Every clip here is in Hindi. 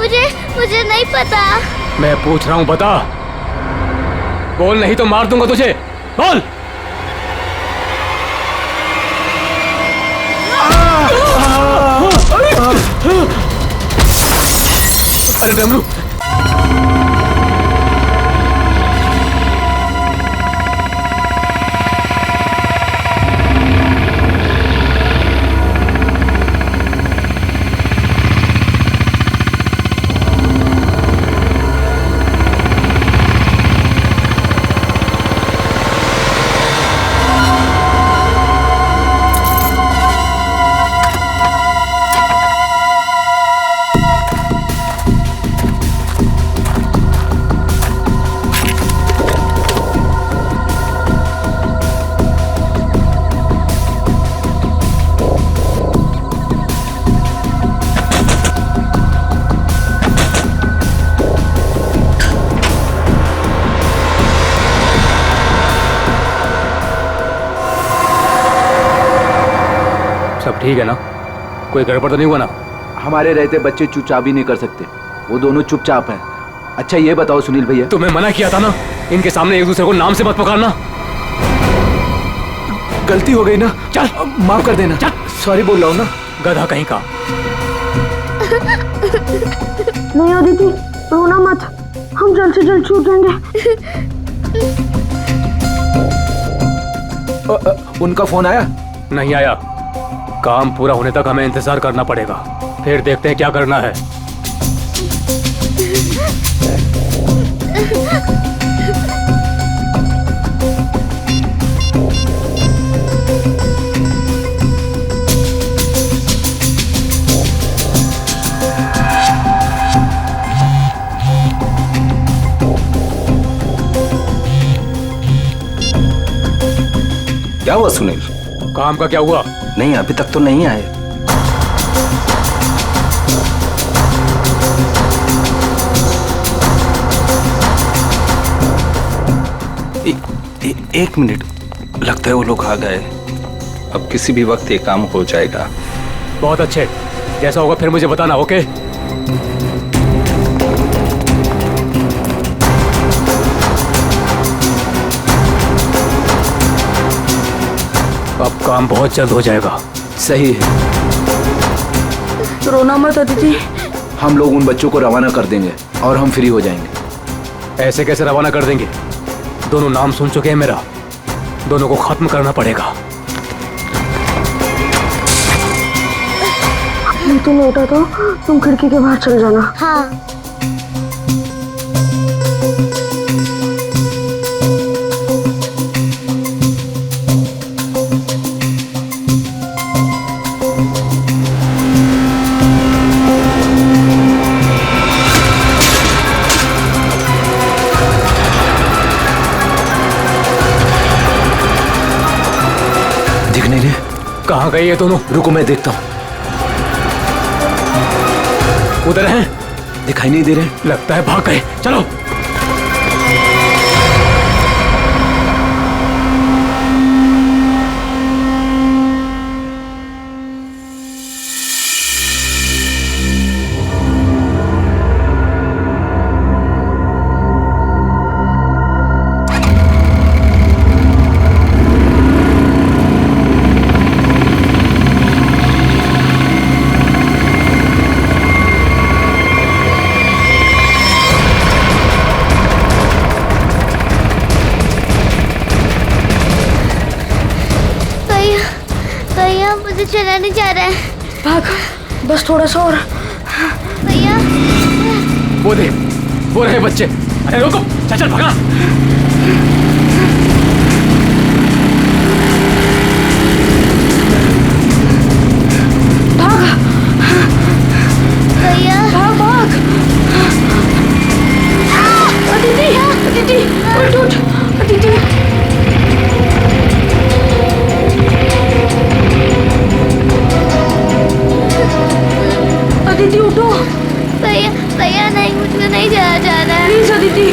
मुझे नहीं पता। मैं पूछ रहा हूँ, बता। बोल, नहीं तो मार दूंगा तुझे। बोल। अरे डमरू, सब ठीक है ना? कोई गड़बड़ तो नहीं हुआ ना? हमारे रहते बच्चे चुपचाप भी नहीं कर सकते, वो दोनों चुपचाप हैं। अच्छा ये बताओ सुनील भैया, तुम्हें मना किया था ना इनके सामने एक दूसरे को नाम से मत पुकारना। गलती हो गई ना, चल माफ कर देना। चल, सॉरी बोल रहा हूँ ना। गधा कहीं का। नहीं अदिति, रोना मत, हम जल्द से जल्द छूट जाएंगे। उनका फोन आया? नहीं आया। काम पूरा होने तक हमें इंतजार करना पड़ेगा, फिर देखते हैं क्या करना है। क्या हुआ सुनील? काम का क्या हुआ? नहीं, अभी तक तो नहीं आए। एक मिनट, लगता है वो लोग आ गए। अब किसी भी वक्त ये काम हो जाएगा। बहुत अच्छे, जैसा होगा फिर मुझे बताना, ओके? अब काम बहुत जल्द हो जाएगा। सही है, रोना मत अदिति। हम लोग उन बच्चों को रवाना कर देंगे और हम फ्री हो जाएंगे। ऐसे कैसे रवाना कर देंगे? दोनों नाम सुन चुके हैं मेरा, दोनों को खत्म करना पड़ेगा। तुम लौटा तो तुम खिड़की के बाहर चल जाना। हाँ। दिख नहीं रहे? कहाँ गए ये दोनों? रुको मैं देखता हूँ। उधर हैं? दिखाई नहीं दे रहे? लगता है भाग गए। चलो। मुझे चला नहीं जा रहा है। भाग, बस थोड़ा सा और। भैया, वो दे, वो रहे बच्चे। अरे रुको, चल चल भागा। भाग भैया, भाग भाग। अदिति, अदिति, उठ उठ, अदिति। अदिति उठो। भैया भैया नहीं, मुझे नहीं जाया जा रहा है। प्लीज अदिति।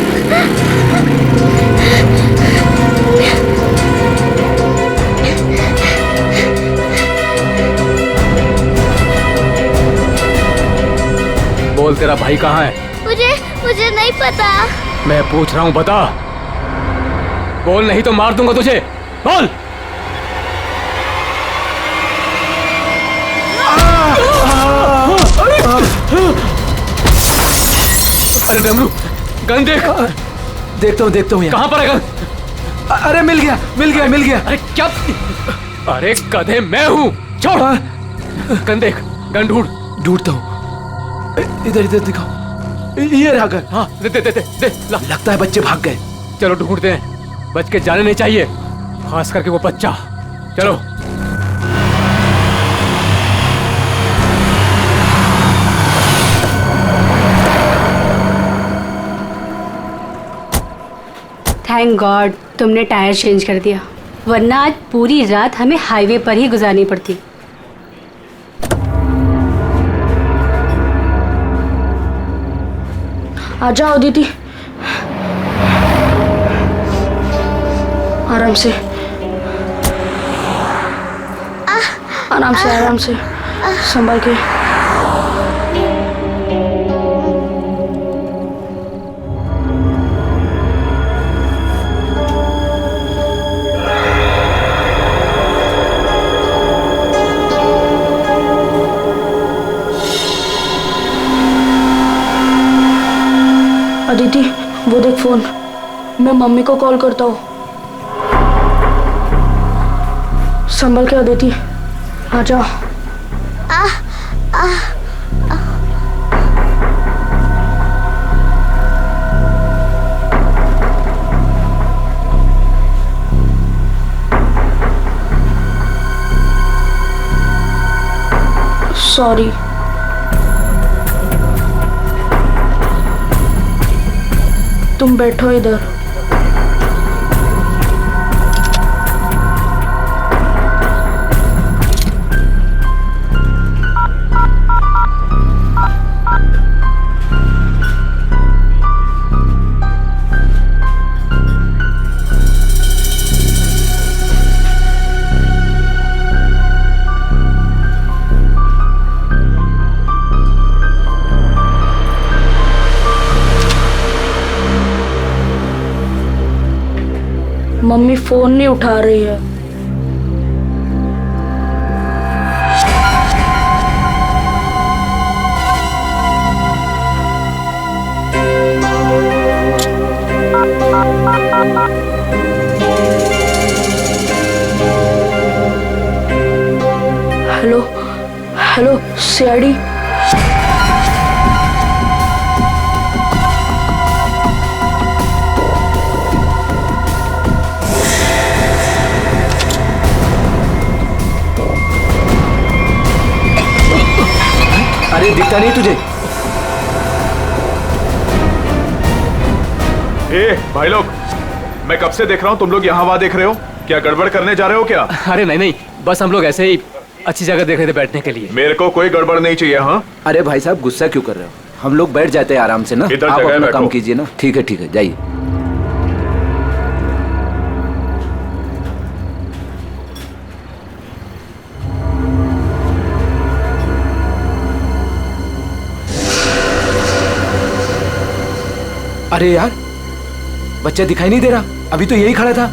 बोल बोल, तेरा भाई कहाँ है? मुझे नहीं पता। मैं पूछ रहा हूँ, बता। बोल, नहीं तो मार दूंगा तुझे। बोल। अरे डमरू, गन देख। देखता हूँ कहाँ पर है गन? अरे मिल गया। अरे क्या? अरे गधे, मैं हूँ। छोड़। गन देख, गन ढूंढता हूँ। इधर दिखाओ। ये रहा गन। हाँ, दे ला। लगता है बच्चे भाग गए। चलो ढूंढते हैं, बच के जाने नहीं चाहिए, खास करके वो बच्चा। चलो। थैंक गॉड तुमने टायर चेंज कर दिया, वरना आज पूरी रात हमें हाईवे पर ही गुजारनी पड़ती। आ जाओ दीदी, आराम से आराम से संभाल के। अदिति, वो देख फोन, मैं मम्मी को कॉल करता हूँ। संभल के अदिति, आ जाओ। सॉरी। तुम बैठो इधर। मम्मी फोन नहीं उठा रही है। Hello CID. अरे दिखता नहीं तुझे? भाई लोग, मैं कब से देख रहा हूँ तुम लोग यहाँ वहाँ देख रहे हो। क्या गड़बड़ करने जा रहे हो क्या? अरे नहीं, बस हम लोग ऐसे ही अच्छी जगह देख रहे थे बैठने के लिए। मेरे को कोई गड़बड़ नहीं चाहिए। हाँ, अरे भाई साहब, गुस्सा क्यों कर रहे हो? हम लोग बैठ जाते हैं आराम से ना। इधर आप जगह अपना बैठो। काम कीजिए ना। ठीक है, जाइए। अरे यार, बच्चा दिखाई नहीं दे रहा। अभी तो यही खड़ा था।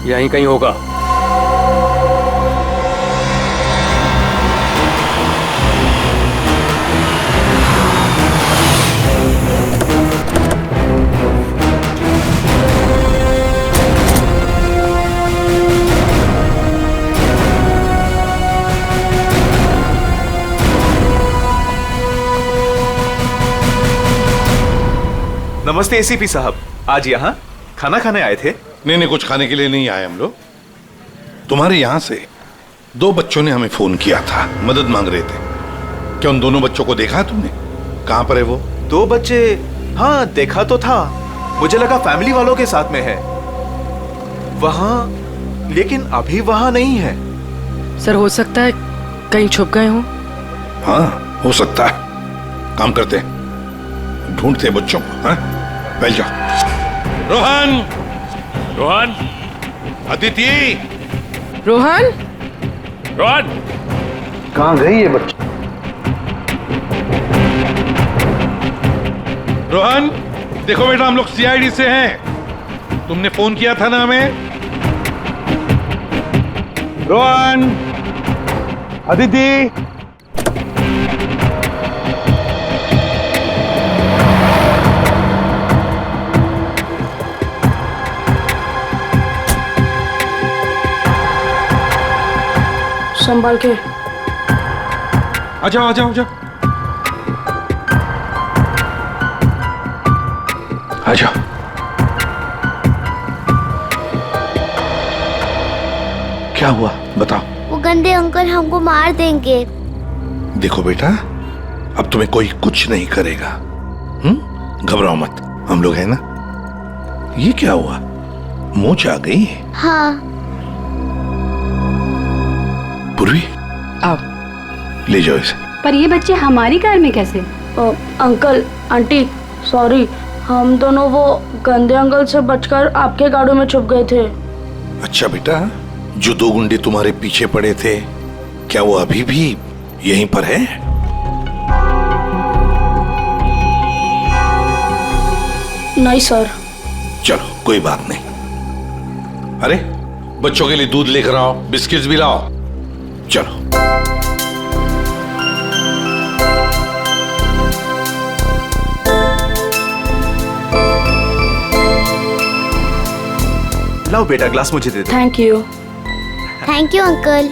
यहीं कहीं होगा। नमस्ते एसीपी साहब, आज यहाँ खाना खाने आए थे? नहीं, कुछ खाने के लिए नहीं आए हम लोग। तुम्हारे यहाँ से 2 बच्चों ने हमें फोन किया था, मदद मांग रहे थे। क्या उन दोनों बच्चों को देखा तुमने? कहाँ पर है वो? 2 बच्चे? हाँ, देखा तो था। मुझे लगा फैमिली वालों के साथ में है वहाँ, लेकिन अभी वहाँ नहीं है। सर, हो सकता है कहीं छुप गए हों। हाँ, हो सकता है। काम करते हैं, ढूंढते हैं बच्चों को। हाँ, बैठ जाओ। रोहन, अदिति, रोहन, कहाँ गई ये बच्ची? रोहन, देखो बेटा, हम लोग सीआईडी से हैं। तुमने फोन किया था ना हमें? रोहन, अदिति, संभाल के। आ जाओ आ जाओ आ जाओ आ जाओ। क्या हुआ बताओ। वो गंदे अंकल हमको मार देंगे। देखो बेटा, अब तुम्हें कोई कुछ नहीं करेगा। घबराओ मत, हम लोग हैं ना। ये क्या हुआ, मोच आ गई? हाँ। पूर्वी, आओ। ले जाओ इसे। पर ये बच्चे हमारी कार में कैसे? अंकल आंटी सॉरी, हम दोनों वो गंदे अंकल से बचकर आपके गाड़ी में छुप गए थे। अच्छा बेटा, जो दो गुंडे तुम्हारे पीछे पड़े थे, क्या वो अभी भी यहीं पर है? नहीं सर। चलो कोई बात नहीं। अरे बच्चों के लिए दूध लेकर आओ, बिस्किट्स भी लाओ। चलो। लाओ बेटा, ग्लास मुझे दे दो। Thank you. Thank you uncle.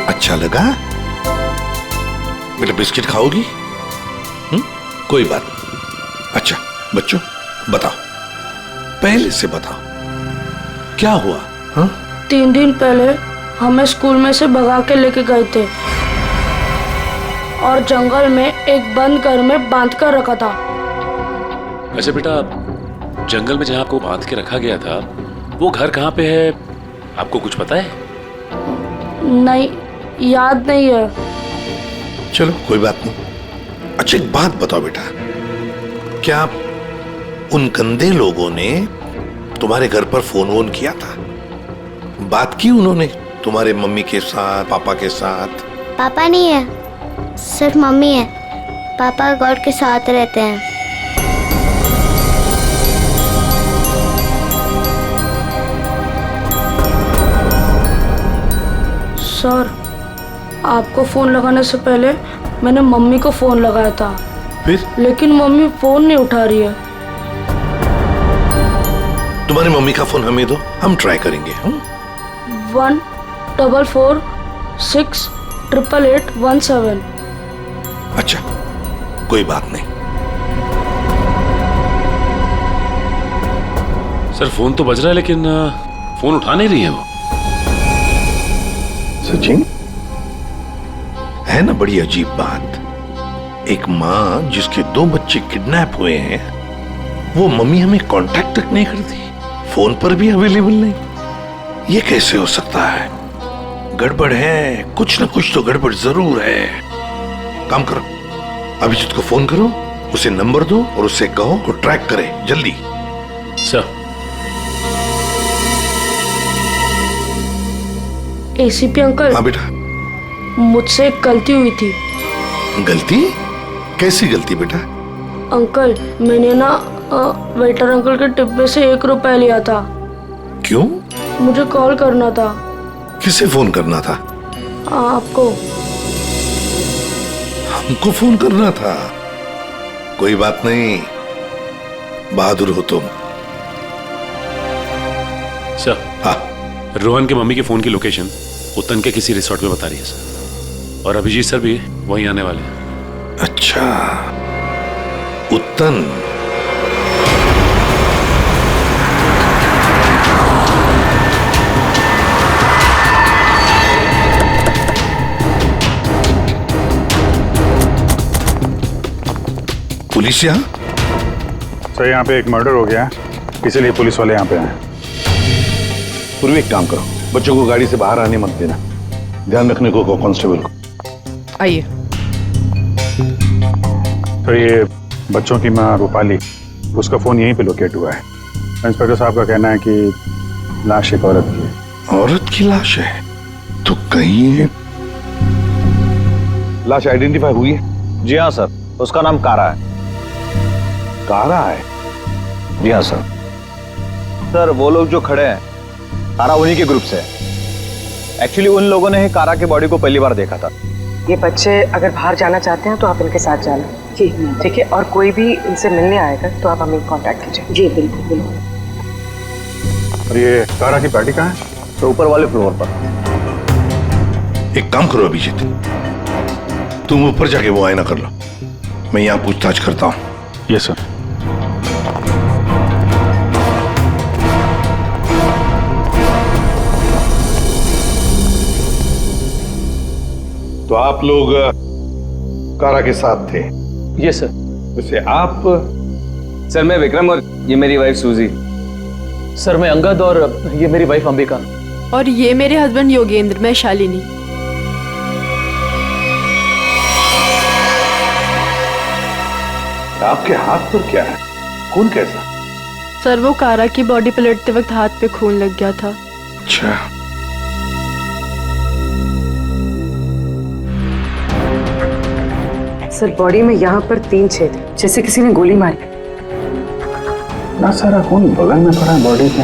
अच्छा लगा? बेटा बिस्किट खाओगी? कोई बात नहीं। अच्छा बच्चों बताओ, पहले से बताओ क्या हुआ? 3 दिन पहले हमें स्कूल में से भगा के लेके गए थे और जंगल में एक बंद घर में बांध कर रखा था। वैसे बेटा, जंगल में जहाँ आपको बांध के रखा गया था, वो घर कहाँ पे है, आपको कुछ पता है? नहीं, याद नहीं है। चलो कोई बात नहीं। अच्छा एक बात बताओ बेटा, क्या उन गंदे लोगों ने तुम्हारे घर पर फोन वोन किया था? बात की उन्होंने तुम्हारे मम्मी के साथ, पापा के साथ? पापा नहीं है, सिर्फ मम्मी है। पापा गॉड के साथ रहते हैं। सर, आपको फोन लगाने से पहले मैंने मम्मी को फोन लगाया था। फिर? लेकिन मम्मी फोन नहीं उठा रही है। तुम्हारी मम्मी का फोन हमें दो, हम ट्राई करेंगे। 144688817। अच्छा कोई बात नहीं। सर फोन तो बज रहा है लेकिन फोन उठा नहीं रही है वो। सचिन, है ना बड़ी अजीब बात। एक माँ जिसके 2 बच्चे किडनैप हुए हैं, वो मम्मी हमें कांटेक्ट तक नहीं करती, फोन पर भी अवेलेबल नहीं। ये कैसे हो सकता है? गड़बड़ है, कुछ ना कुछ तो गड़बड़ जरूर है। काम करो, अभिजीत को फोन करो, उसे नंबर दो और उससे कहो वो ट्रैक करे जल्दी। सर। ACP uncle. हाँ बेटा। मुझसे एक गलती हुई थी। गलती? कैसी गलती बेटा? अंकल, मैंने ना वेटर अंकल के डिब्बे से 1 रुपया लिया था। क्यों? मुझे कॉल करना था। किसे फोन करना था? आपको। हमको फोन करना था? कोई बात नहीं, बहादुर हो तुम। सर। हाँ। रोहन के मम्मी के फोन की लोकेशन उत्तन के किसी रिसोर्ट में बता रही है सर, और अभिजीत सर भी वहीं आने वाले हैं। अच्छा, उत्तन। पुलिस यहाँ? सर यहाँ पे एक मर्डर हो गया है, इसीलिए पुलिस वाले यहाँ पे आए। पूर्वी एक काम करो, बच्चों को गाड़ी से बाहर आने मत देना, ध्यान रखने को कांस्टेबल को। आइए। तो ये बच्चों की माँ रूपाली, उसका फोन यहीं पे लोकेट हुआ है। इंस्पेक्टर साहब का कहना है कि लाश एक औरत की है। औरत की लाश है? तो कहीं लाश आइडेंटिफाई हुई है? जी हाँ सर, उसका नाम कारा है। कारा है? जी हाँ सर। सर वो लोग जो खड़े हैं कारा उन्हीं के ग्रुप से है। एक्चुअली उन लोगों ने ही कारा के बॉडी को पहली बार देखा था। ये बच्चे अगर बाहर जाना चाहते हैं तो आप इनके साथ जाना। जी ठीक है, और कोई भी इनसे मिलने आएगा तो आप हमें कांटेक्ट कीजिए। जी बिल्कुल बिल्कुल। और ये कारा की पार्टी कहाँ है? तो ऊपर वाले फ्लोर पर। एक काम करो अभिजीत, तुम ऊपर जाके वो आईना कर लो, मैं यहाँ पूछताछ करता हूँ। Yes sir. तो आप लोग कारा के साथ थे? Yes sir. वैसे आप? सर मैं विक्रम और ये मेरी वाइफ सूजी। सर मैं अंगद और ये मेरी वाइफ अंबिका। और ये मेरे हस्बैंड योगेंद्र, मैं शालिनी। आपके हाथ पर क्या है? खून कैसा? सर वो कारा की बॉडी पलटते वक्त हाथ पे खून लग गया था। अच्छा, सर बॉडी में यहाँ पर 3 छेद हैं, जैसे किसी ने गोली मारी। ना सारा खून बगल में पड़ा है बॉडी के।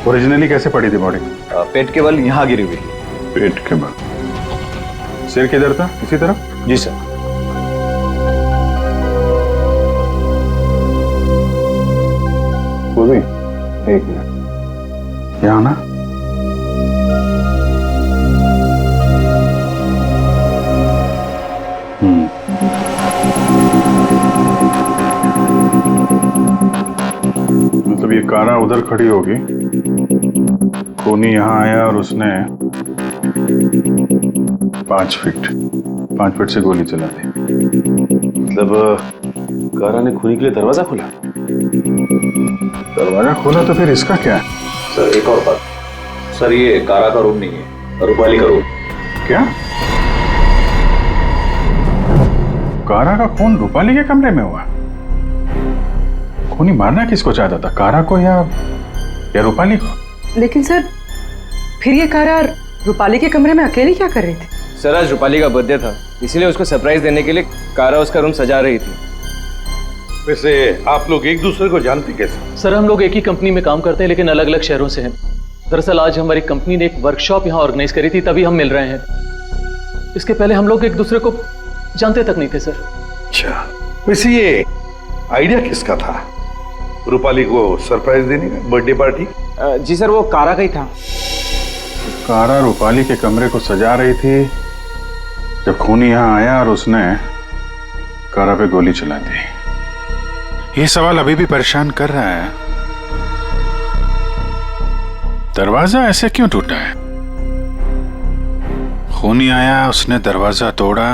ओरिजिनली कैसे पड़ी थी बॉडी? पेट के बल यहाँ गिरी हुई थी। पेट के बल। सिर किधर था? इसी तरफ? जी सर। वो भी एक मिनट यहाँ ना। मतलब ये कारा उधर खड़ी होगी, खूनी यहाँ आया और उसने 5 फीट से गोली चला दी। मतलब कारा ने खूनी के लिए दरवाजा खोला? दरवाजा खोला तो फिर इसका क्या है? सर एक और बात, सर ये कारा का रूम नहीं है, रूपाली का रूम। क्या? कारा का खून रूपाली के कमरे में हुआ? खूनी मारना किसको चाहता था, कारा को या रूपाली को? लेकिन सर फिर ये कारा रूपाली के कमरे में अकेली क्या कर रही थी? सर आज रूपाली का बर्थडे था, इसीलिए उसको सरप्राइज देने के लिए कारा उसका रूम सजा रही थी। वैसे आप लोग एक दूसरे को जानते कैसे? सर हम लोग एक ही कंपनी में काम करते हैं लेकिन अलग अलग शहरों से हैं। दरअसल आज हमारी कंपनी ने एक वर्कशॉप यहाँ ऑर्गेनाइज करी थी, तभी हम मिल रहे हैं। इसके पहले हम लोग एक दूसरे को जानते तक नहीं थे सर। अच्छा, वैसे ये आइडिया किसका था, रूपाली को सरप्राइज देने का, बर्थडे पार्टी? जी सर वो कारा का ही था। कारा रूपाली के कमरे को सजा रही थी जब खूनी यहाँ आया और उसने कारा पे गोली चला दी। ये सवाल अभी भी परेशान कर रहा है, दरवाजा ऐसे क्यों टूटा है? खूनी आया, उसने दरवाजा तोड़ा,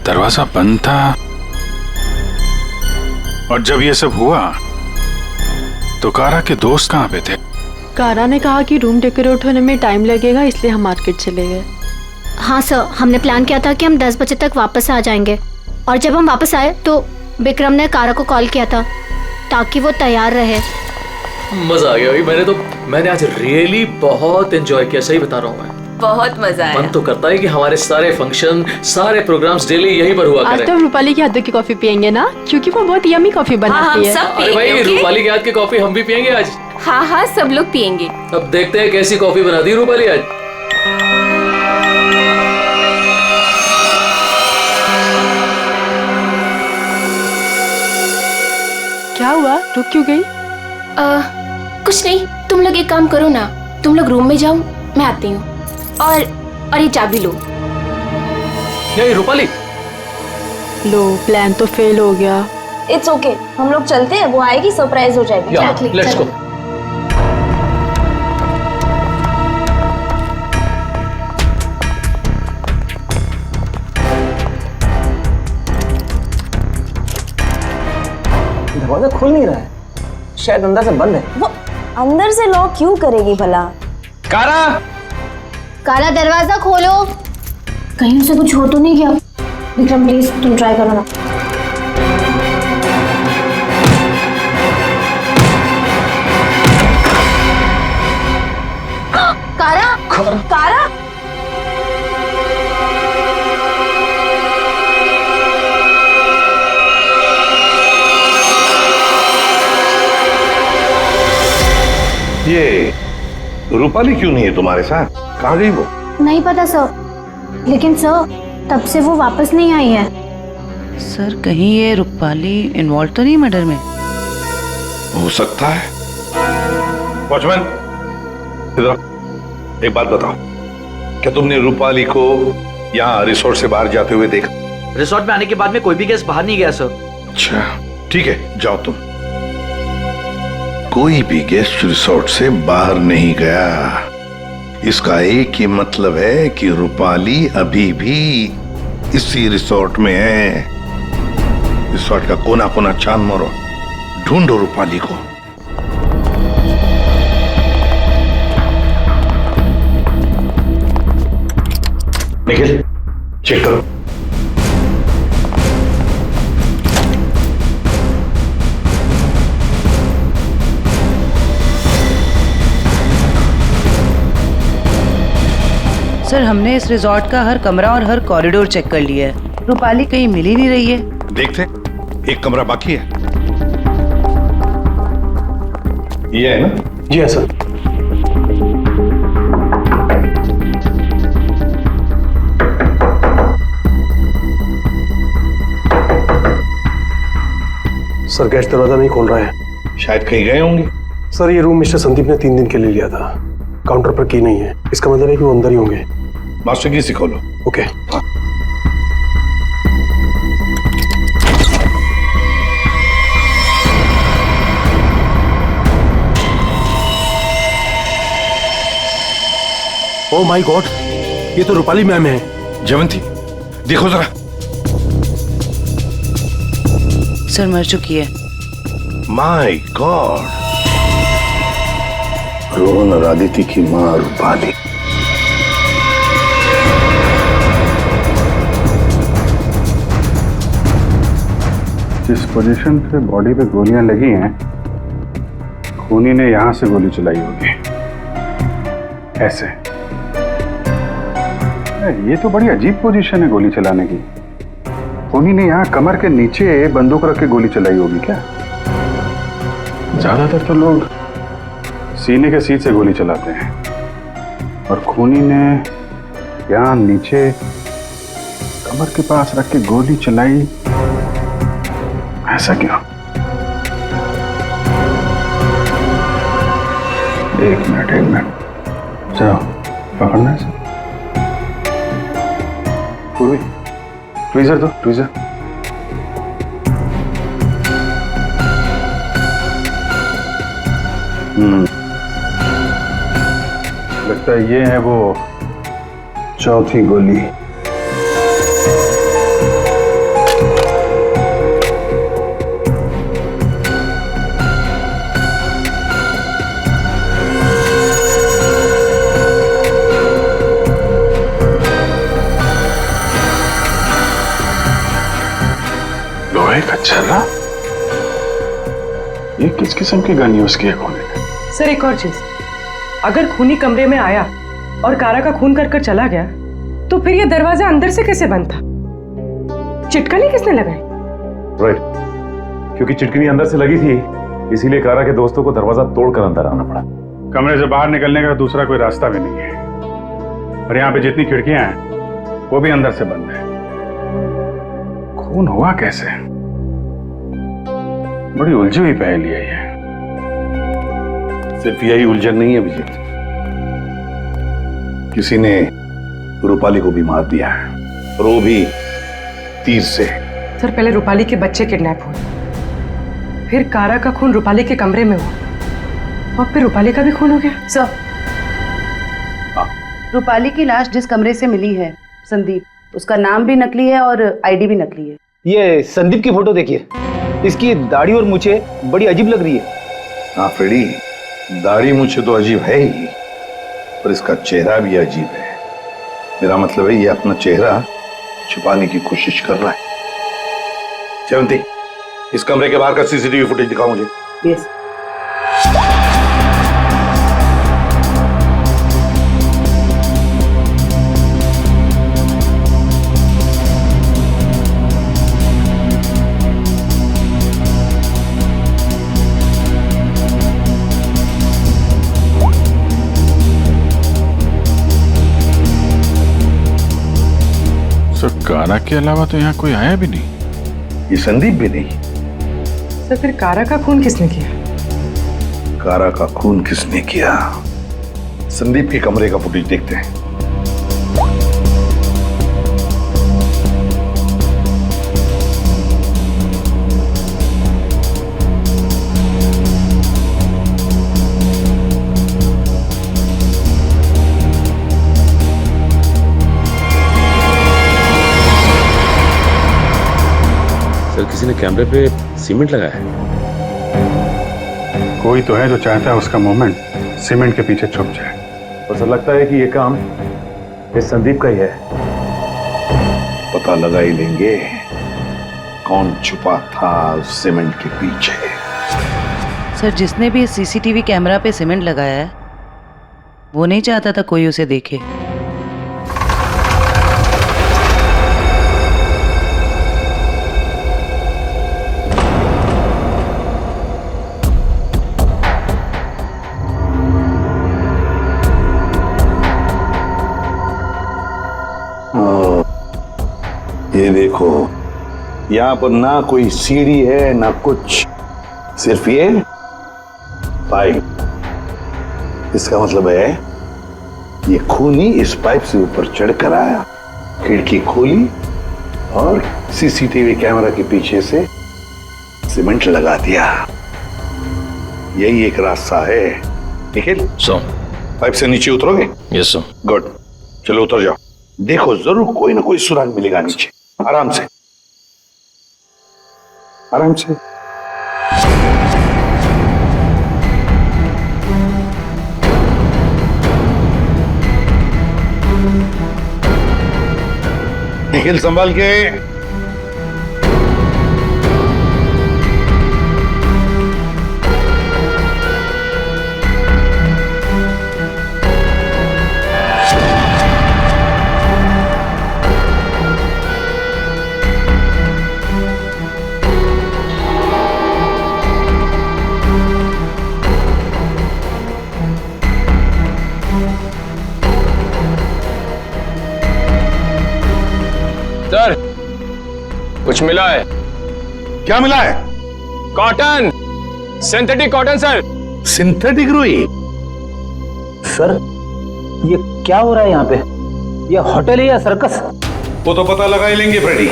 दरवाजा बंद था, और जब ये सब हुआ तो कारा के दोस्त कहाँ पे थे? कारा ने कहा कि रूम डेकोरेट होने में टाइम लगेगा, इसलिए हम मार्केट चले गए। हाँ सर, हमने प्लान किया था कि हम 10 बजे तक वापस आ जाएंगे, और जब हम वापस आए तो विक्रम ने कारा को कॉल किया था ताकि वो तैयार रहे। मजा आ गया भाई, मैंने आज रियली बहुत एंजॉय किया, सही बता रहा हूँ मैं। बहुत मजा आया। मन तो करता है कि हमारे सारे फंक्शन, सारे प्रोग्राम्स डेली यहीं पर हुआ आज करें। तो रूपाली के हाथों की कॉफी पियेंगे ना, क्योंकि वो बहुत यम्मी कॉफी बनाती है। अरे भाई रूपाली के हाथ की कॉफी हम भी पियेंगे आज। हाँ हाँ सब लोग पियेंगे। अब देखते हैं कैसी कॉफी बना दी रूपाली आज। क्या हुआ, रुक क्यों गई? कुछ नहीं, तुम लोग एक काम करो ना, तुम लोग रूम में जाओ, मैं आती हूँ। और ये चाबी लो। ये रूपाली, लो प्लान तो फेल हो गया। इट्स ओके, हम लोग चलते हैं, वो आएगी सरप्राइज हो जाएगी। Let's go. दरवाजा खुल नहीं रहा है, शायद अंदर से बंद है। वो अंदर से लॉक क्यों करेगी भला? कारा दरवाजा खोलो। कहीं उसे कुछ हो तो नहीं गया? विक्रम प्लीज तुम ट्राई करो ना। कारा, कारा रूपाली क्यों नहीं है तुम्हारे साथ? कहाँ गई वो? नहीं पता सर, लेकिन सर तब से वो वापस नहीं आई है। सर कहीं ये रूपाली इन्वॉल्व तो नहीं मर्डर में? हो सकता है। वॉचमैन, इधर एक बात बताओ, क्या तुमने रूपाली को यहाँ रिसोर्ट से बाहर जाते हुए देखा? रिसोर्ट में आने के बाद में कोई भी गेस्ट बाहर नहीं गया सर। अच्छा ठीक है, जाओ तुम। कोई भी गेस्ट रिसोर्ट से बाहर नहीं गया, इसका एक ही मतलब है कि रूपाली अभी भी इसी रिसोर्ट में है। रिसोर्ट का कोना कोना छान मारो, ढूंढो रूपाली को। निखिल, चेक करो। सर हमने इस रिजॉर्ट का हर कमरा और हर कॉरिडोर चेक कर लिया है, रूपाली कहीं मिल ही नहीं रही है। देखते, एक कमरा बाकी है। ये है ना? जी हाँ सर। सर गैस दरवाजा नहीं खोल रहा है। शायद कहीं गए होंगे। सर ये रूम मिस्टर संदीप ने 3 दिन के लिए लिया था, काउंटर पर की नहीं है, इसका मतलब है कि वो अंदर ही होंगे। मास्टर की से खोलो। ओके। ओह माय गॉड, ये तो रूपाली मैम है। जयवंती देखो जरा। सर मर चुकी है। माय गॉड, रोहन और आदित्य की मां रूपाली। जिस पोजीशन पे बॉडी पे गोलियां लगी हैं, खूनी ने यहां से गोली चलाई होगी, ऐसे। ये तो बड़ी अजीब पोजीशन है गोली चलाने की। खूनी ने यहाँ कमर के नीचे बंदूक रख के गोली चलाई होगी क्या? ज्यादातर तो लोग सीने के सीट से गोली चलाते हैं, और खूनी ने यहाँ नीचे कमर के पास रख के गोली चलाई, ऐसा क्यों? एक मिनट, चलो पकड़ना है। पूर्वी, ट्वीजर दो, ट्वीजर। लगता है ये है वो चौथी गोली। लोहे का छर्रा? ये किस किस्म की गन यूज की है खूनी ने? सर एक और चीज, अगर खूनी कमरे में आया और कारा का खून कर कर चला गया, तो फिर ये दरवाजा अंदर से कैसे बंद था? चिटकनी किसने लगाई? राइट, क्योंकि चिटकनी अंदर से लगी थी, इसीलिए कारा के दोस्तों को दरवाजा तोड़कर अंदर आना पड़ा। कमरे से बाहर निकलने का दूसरा कोई रास्ता भी नहीं है, और यहाँ पे जितनी खिड़कियां हैं वो भी अंदर से बंद है। खून हुआ कैसे? बड़ी उलझी हुई पहेली है ये। सिर्फ यही उलझन नहीं है विजय, किसी ने रूपाली को भी मार दिया है, और वो भी तीर से। सर पहले रूपाली के बच्चे किडनैप हुए, फिर कारा का खून रूपाली के कमरे में हुआ, और फिर रूपाली का भी खून हो गया। सर रूपाली की लाश जिस कमरे से मिली है, संदीप, उसका नाम भी नकली है और आईडी भी नकली है। ये संदीप की फोटो देखिए, इसकी दाढ़ी और मूछें बड़ी अजीब लग रही है। हाँ फ्रेडी, दाढ़ी मूछें तो अजीब है ही, पर इसका चेहरा भी अजीब है। मेरा मतलब है ये अपना चेहरा छुपाने की कोशिश कर रहा है। जयवंती, इस कमरे के बाहर का सीसीटीवी फुटेज दिखाओ मुझे। यस। सर कारा के अलावा तो यहाँ कोई आया भी नहीं। ये संदीप भी नहीं। सर फिर कारा का खून किसने किया? कारा का खून किसने किया? संदीप के कमरे का फुटेज देखते हैं। सर किसी ने कैमरे पे सीमेंट लगाया है। कोई तो है जो चाहता है उसका मूवमेंट सीमेंट के पीछे छुप जाए। तो सर लगता है कि ये काम इस संदीप का ही है। पता लगा ही लेंगे कौन छुपा था उस सीमेंट के पीछे। सर जिसने भी सीसीटीवी कैमरा पे सीमेंट लगाया है वो नहीं चाहता था कोई उसे देखे। ये देखो, यहाँ पर ना कोई सीढ़ी है ना कुछ, सिर्फ ये पाइप। इसका मतलब है ये खूनी इस पाइप से ऊपर चढ़कर आया, खिड़की खोली और सीसीटीवी कैमरा के पीछे से सीमेंट लगा दिया। यही एक रास्ता है। निखिल, पाइप से नीचे उतरोगे? Yes sir. गुड, चलो उतर जाओ। देखो जरूर कोई ना कोई सुराग मिलेगा नीचे। आराम से, आराम से। निखिल संभाल के। सर कुछ मिला है। क्या मिला है? Cotton, synthetic cotton sir. Synthetic रुई? सर ये क्या हो रहा है यहाँ पे? ये होटल है या सर्कस? वो तो पता लगा ही लेंगे फ्रेडी।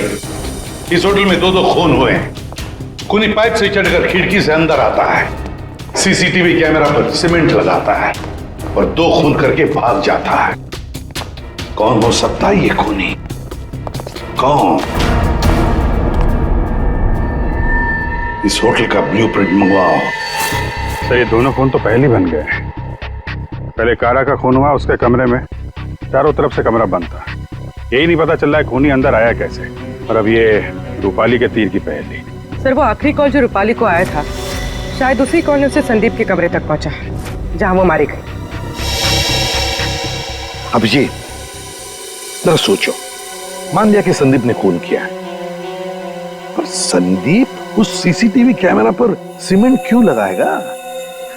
इस होटल में दो खून हुए हैं। खूनी पाइप से चढ़कर खिड़की से अंदर आता है, सीसीटीवी कैमरा पर सीमेंट लगाता है और 2 खून करके भाग जाता है। कौन हो सकता है ये खूनी? कौन? इस होटल का ब्लूप्रिंट मंगवाओ। सर ये दोनों खून तो पहले ही बन गए। पहले कारा का खून हुआ, उसके कमरे में चारों तरफ से कमरा बंद था। यही नहीं पता चल रहा है खूनी अंदर आया कैसे। और अब ये रूपाली के तीर की पहेली। सर वो आखिरी कॉल जो रूपाली को आया था शायद उसी कॉल से संदीप के कमरे तक पहुंचा जहां वो मारी गई। अभिजीत जरा सोचो, मान लिया कि संदीप ने खून किया, पर संदीप उस सीसीटीवी कैमरा पर सीमेंट क्यों लगाएगा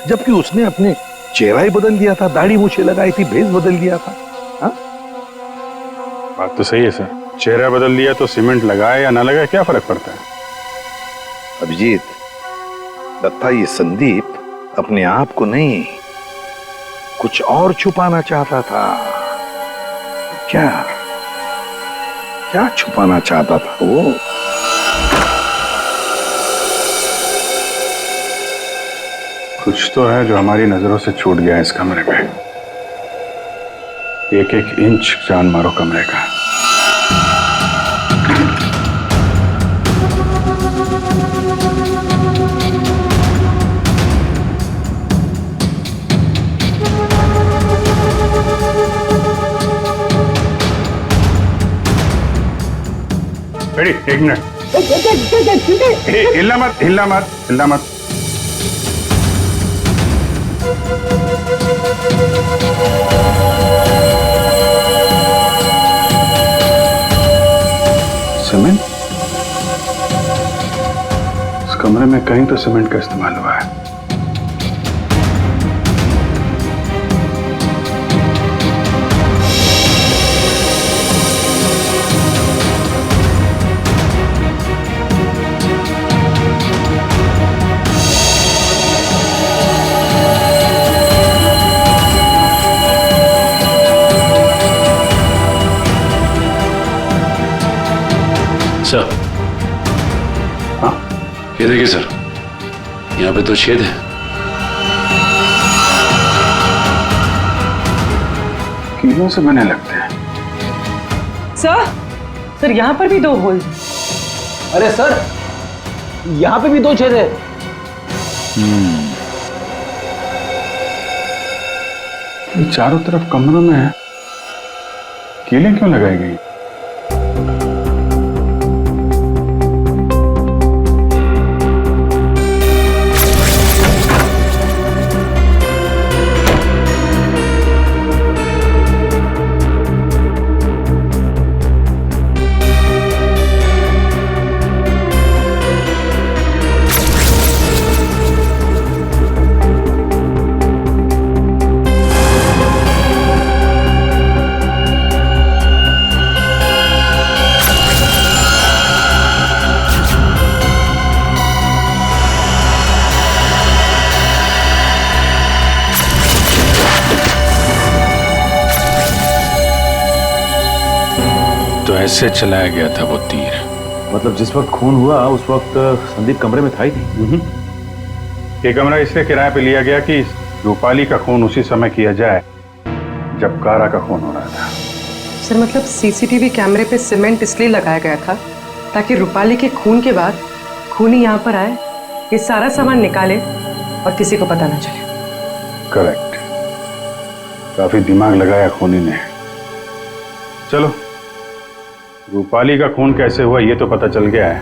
जबकि उसने अपने चेहरा ही बदल दिया था, दाढ़ी मूछें लगाई थी, भेष बदल दिया था। हा? बात तो सही है सर, चेहरा बदल लिया तो सीमेंट लगाए या ना लगाए क्या फर्क पड़ता है? अभिजीत, लगता ये संदीप अपने आप को नहीं कुछ और छुपाना चाहता था। क्या क्या छुपाना चाहता था वो? कुछ तो है जो हमारी नजरों से छूट गया इस कमरे में। एक एक इंच जान मारो कमरे का। Ready, 1 minute. हिलना मत, हिलना मत, हिलना मत। सीमेंट? इस कमरे में कहीं तो सीमेंट का इस्तेमाल हुआ है। सर। हाँ? ये देखिए सर, यहाँ पे तो छेद है। कीलों से बने लगते हैं। सर यहाँ पर भी 2 होल। अरे सर, यहाँ पे भी 2 छेद है। ये चारों तरफ कमरों में कीलें क्यों लगाई गई? तो ऐसे चलाया गया था वो तीर। मतलब जिस वक्त खून हुआ उस वक्त संदीप कमरे में था ही नहीं। ये कमरा इसलिए किराए पे लिया गया कि रूपाली का खून उसी समय किया जाए जब कारा का खून हो रहा था। सर मतलब सीसीटीवी कैमरे पे सीमेंट इसलिए लगाया गया था ताकि रूपाली के खून के बाद खूनी यहाँ पर आए, ये सारा सामान निकाले और किसी को पता ना चले। करेक्ट। काफी दिमाग लगाया खूनी ने। चलो, रूपाली का खून कैसे हुआ ये तो पता चल गया है।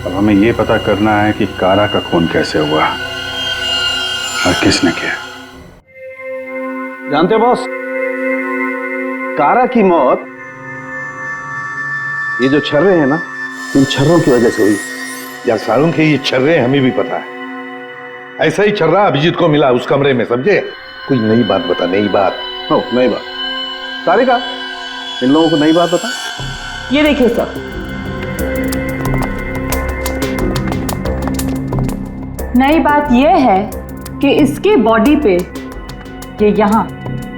अब हमें ये पता करना है कि कारा का खून कैसे हुआ और किसने किया। जानते हो बॉस, कारा की मौत ये जो छर्रे हैं ना, इन छर्रों की वजह से हुई। या सारों के ये छर्रे हमें भी पता है। ऐसा ही छर्रा अभिजीत को मिला उस कमरे में, समझे? कोई नई बात बता, नई बात। हो, नई बात। तारिका, इन लोगों को नई बात बता। ये देखिए सर, नई बात यह है कि इसकी बॉडी पे ये यहाँ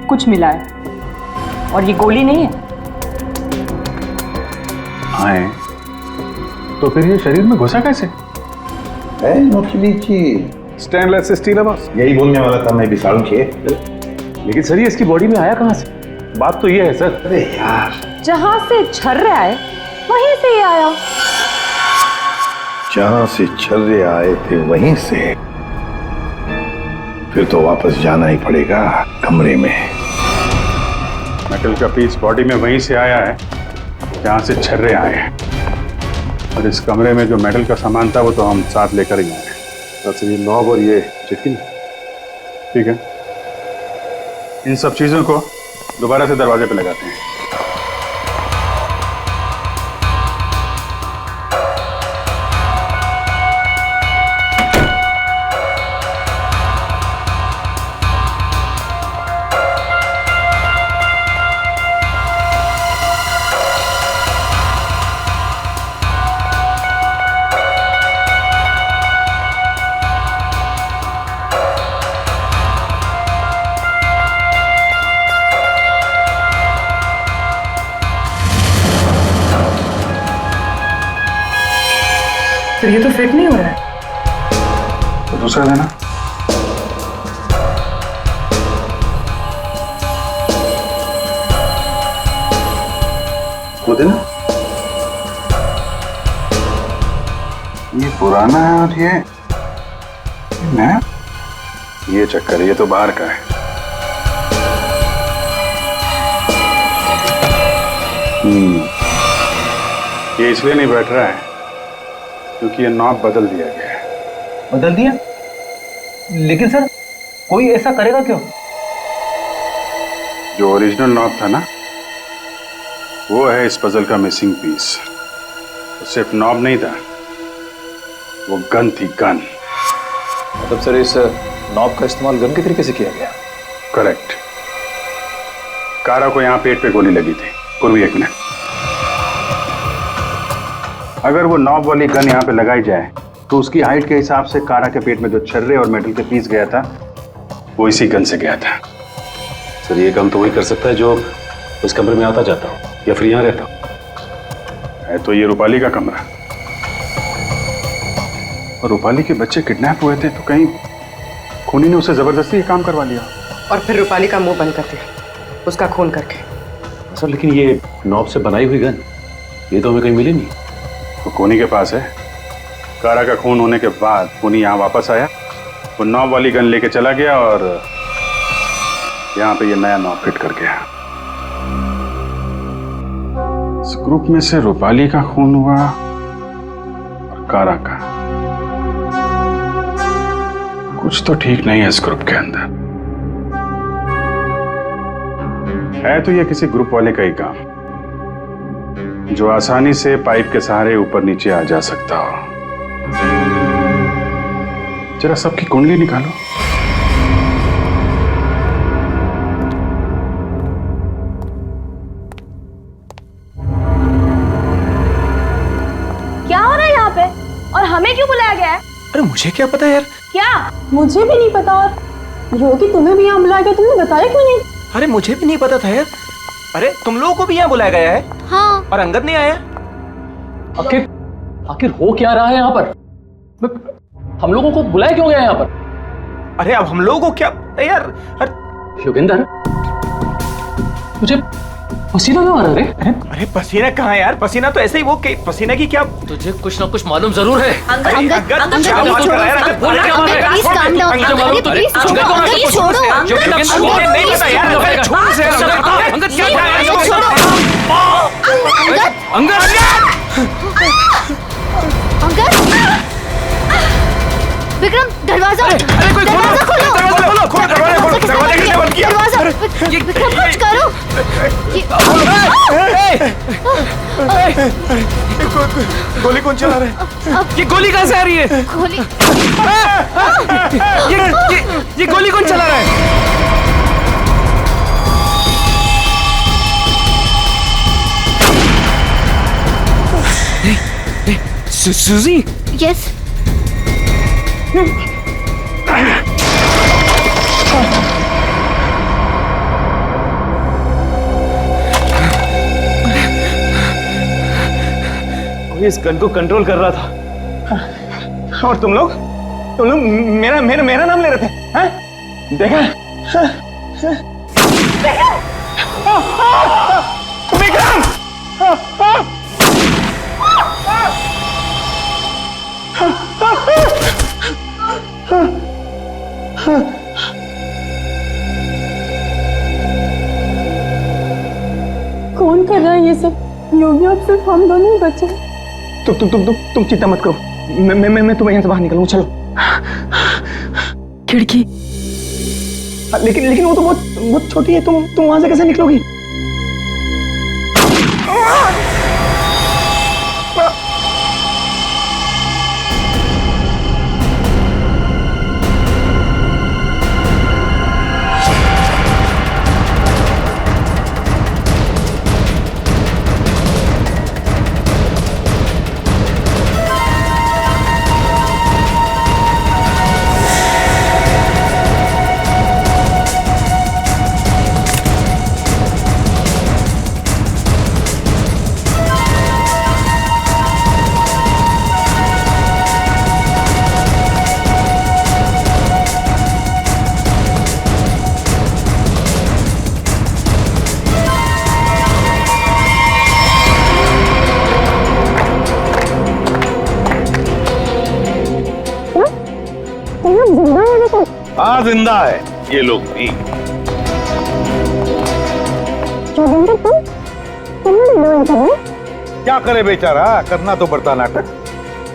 कुछ मिला है और ये गोली नहीं है। आए तो फिर ये शरीर में घुसा कैसे? है नोचली चीज, स्टेनलेस स्टील है बस। यही बोलने वाला था मैं भी सारुण के। लेकिन सर ये इसकी बॉडी में आया कहां से? बात तो ये है सर। अरे यार, जहां से छर्रे आए वहीं से ये आया। जहां से छर्रे आए थे वहीं से, फिर तो वापस जाना ही पड़ेगा कमरे में। मेटल का पीस बॉडी में वहीं से आया है जहां से छर्रे आए हैं, और इस कमरे में जो मेटल का सामान था वो तो हम साथ लेकर ही आए। अच्छा, ये नॉब और ये चिटकिन, ठीक है। इन सब चीजों को दोबारा से दरवाजे पे लगाते हैं। सर ये तो फिट नहीं हो रहा है। तो दूसरा देना। वो देना। ये पुराना है और ये नया। ये चक्कर है, ये तो बाहर का है। ये इसलिए नहीं बैठ रहा है क्योंकि ये नॉब बदल दिया गया है। बदल दिया? लेकिन सर कोई ऐसा करेगा क्यों? जो ओरिजिनल नॉब था ना, वो है इस पजल का मिसिंग पीस। तो सिर्फ नॉब नहीं था, वो गन थी, गन। मतलब सर इस नॉब का इस्तेमाल गन के तरीके से किया गया? करेक्ट। कारा को यहाँ पेट पे गोली लगी थी। पूर्वी, एक मिनट। अगर वो नॉब वाली गन यहाँ पे लगाई जाए तो उसकी हाइट के हिसाब से कारा के पेट में जो छर्रे और मेटल के पीस गया था वो इसी गन से गया था। सर ये काम तो वही कर सकता है जो उस कमरे में आता जाता हो या फिर यहाँ रहता हो। है तो ये रूपाली का कमरा। और रूपाली के बच्चे किडनैप हुए थे तो कहीं खूनी ने उसे जबरदस्ती ये काम करवा लिया और फिर रूपाली का मुंह बंद कर दिया उसका खून करके। सर लेकिन ये नॉब से बनाई हुई गन ये तो हमें कहीं मिली नहीं। तो खूनी के पास है। कारा का खून होने के बाद खूनी यहाँ वापस आया, वो नॉब वाली गन लेके चला गया और यहाँ पे ये नया नॉब फिट कर गया। इस ग्रुप में से रूपाली का खून हुआ और कारा का। कुछ तो ठीक नहीं है इस ग्रुप के अंदर। है तो ये किसी ग्रुप वाले का ही काम जो आसानी से पाइप के सहारे ऊपर नीचे आ जा सकता हो। जरा सबकी कुंडली निकालो। क्या हो रहा है यहाँ पे और हमें क्यों बुलाया गया है? अरे मुझे क्या पता यार। क्या? मुझे भी नहीं पता। और योगी तुम्हें भी यहाँ बुलाया गया, तुमने बताया क्यों नहीं? अरे मुझे भी नहीं पता था यार। अरे तुम लोगों को भी यहाँ बुलाया गया है? हाँ। और अंगद नहीं आया? आखिर हो क्या रहा है यहाँ पर? हम लोगों को बुलाया क्यों गया यहाँ पर? अरे अब हम लोगों को क्या यार? योगेंद्र मुझे पसीना क्यों आ रहा है? अरे पसीना कहाँ यार? पसीना तो ऐसे ही वो पसीना की क्या? तुझे कुछ ना कुछ मालूम जरूर है। विक्रम दरवाजा विक्रम कुछ करो। गोली कौन चला रहा है? ये गोली कहाँ से आ रही है? गोली ये गोली कौन चला रहा है? सुजी? यस। इस गन को कंट्रोल कर रहा था और तुम लोग मेरा नाम ले रहे थे। हैं? देखा? विक्रम! कौन कर रहा है ये सब? योगी अब सिर्फ हम दोनों ही बचे। तुम चिंता मत करो। मैं तुम्हें यहाँ से बाहर निकलूंगा। चलो। खिड़की। लेकिन वो तो बहुत छोटी है। तुम वहां से कैसे निकलोगी? हाँ जिंदा है ये लोग भी। क्या करे बेचारा, करना तो पड़ता नाटक,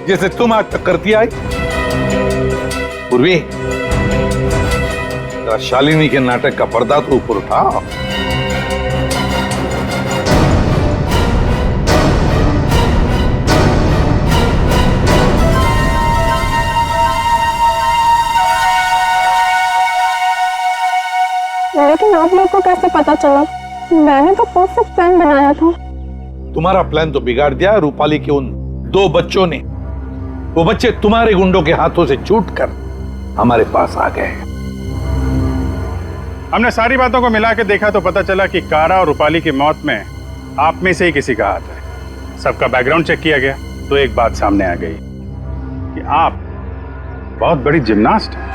जैसे तुम आज तक करती आई। पूर्वी, शालिनी के नाटक का पर्दा तो ऊपर उठाओ। लेकिन आप लोग को कैसे पता चला? मैंने तो परफेक्ट प्लान बनाया था। तुम्हारा प्लान तो बिगाड़ दिया रूपाली के उन 2 बच्चों ने। वो बच्चे तुम्हारे गुंडों के हाथों से छूटकर हमारे पास आ गए। हमने सारी बातों को मिला के देखा तो पता चला कि कारा और रूपाली की मौत में आप में से ही किसी का हाथ है। सबका बैकग्राउंड चेक किया गया तो एक बात सामने आ गई कि आप बहुत बड़ी जिम्नास्ट हैं।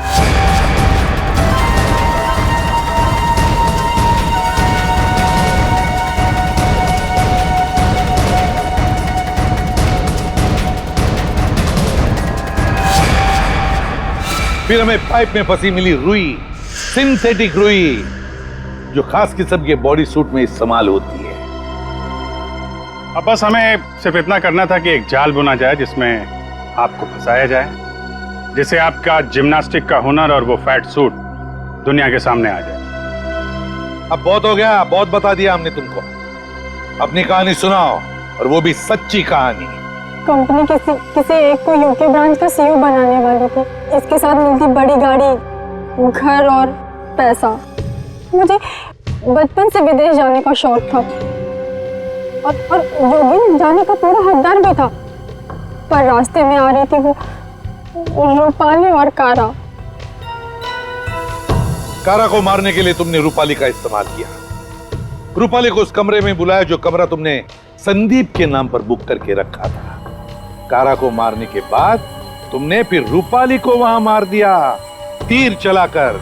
फिर हमें पाइप में फंसी मिली रुई, सिंथेटिक रुई, जो खास किस्म के बॉडी सूट में इस्तेमाल होती है। अब बस हमें सिर्फ इतना करना था कि एक जाल बुना जाए जिसमें आपको फंसाया जाए, जिससे आपका जिम्नास्टिक का हुनर और वो फैट सूट दुनिया के सामने आ जाए। अब बहुत हो गया, बहुत बता दिया हमने तुमको। अपनी कहानी सुनाओ, और वो भी सच्ची कहानी। कंपनी किसी एक को यूके ब्रांच का सीईओ बनाने वाली थी। इसके साथ मिलती बड़ी गाड़ी, घर और पैसा। मुझे बचपन से विदेश जाने का शौक था और योगिन जाने का पूरा हकदार भी था, पर रास्ते में आ रही थी वो रूपाली और कारा। कारा को मारने के लिए तुमने रूपाली का इस्तेमाल किया। रूपाली को उस कमरे में बुलाया जो कमरा तुमने संदीप के नाम पर बुक करके रखा था। कारा को मारने के बाद तुमने फिर रूपाली को वहां मार दिया, तीर चलाकर,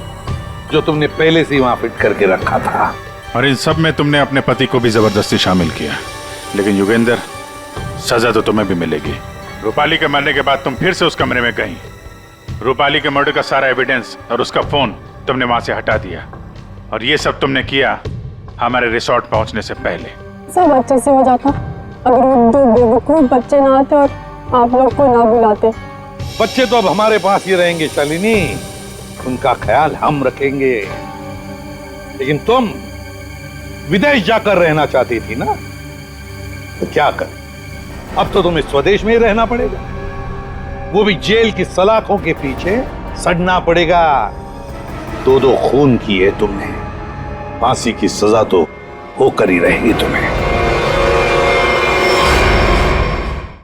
जो तुमने पहले से ही वहां फिट करके रखा था। और इन सब में तुमने अपने पति को भी जबरदस्ती शामिल किया। लेकिन योगेंद्र, सजा तो तुम्हें भी मिलेगी। रूपाली के मरने के बाद तुम फिर से उस कमरे में गई। रूपाली के मर्डर का सारा एविडेंस और उसका फोन तुमने वहां से हटा दिया, और ये सब तुमने किया हमारे रिसोर्ट पहुंचने से पहले। सब अच्छे से हो जाता अगर वो दो बेवकूफ बच्चे ना आते और आप लोग को ना बुलाते। बच्चे तो अब हमारे पास ही रहेंगे शालिनी, उनका ख्याल हम रखेंगे। लेकिन तुम विदेश जाकर रहना चाहती थी ना, तो क्या कर, अब तो तुम्हें स्वदेश में ही रहना पड़ेगा, वो भी जेल की सलाखों के पीछे सड़ना पड़ेगा। दो खून किए तुमने, फांसी की सजा तो होकर ही रहेगी तुम्हें।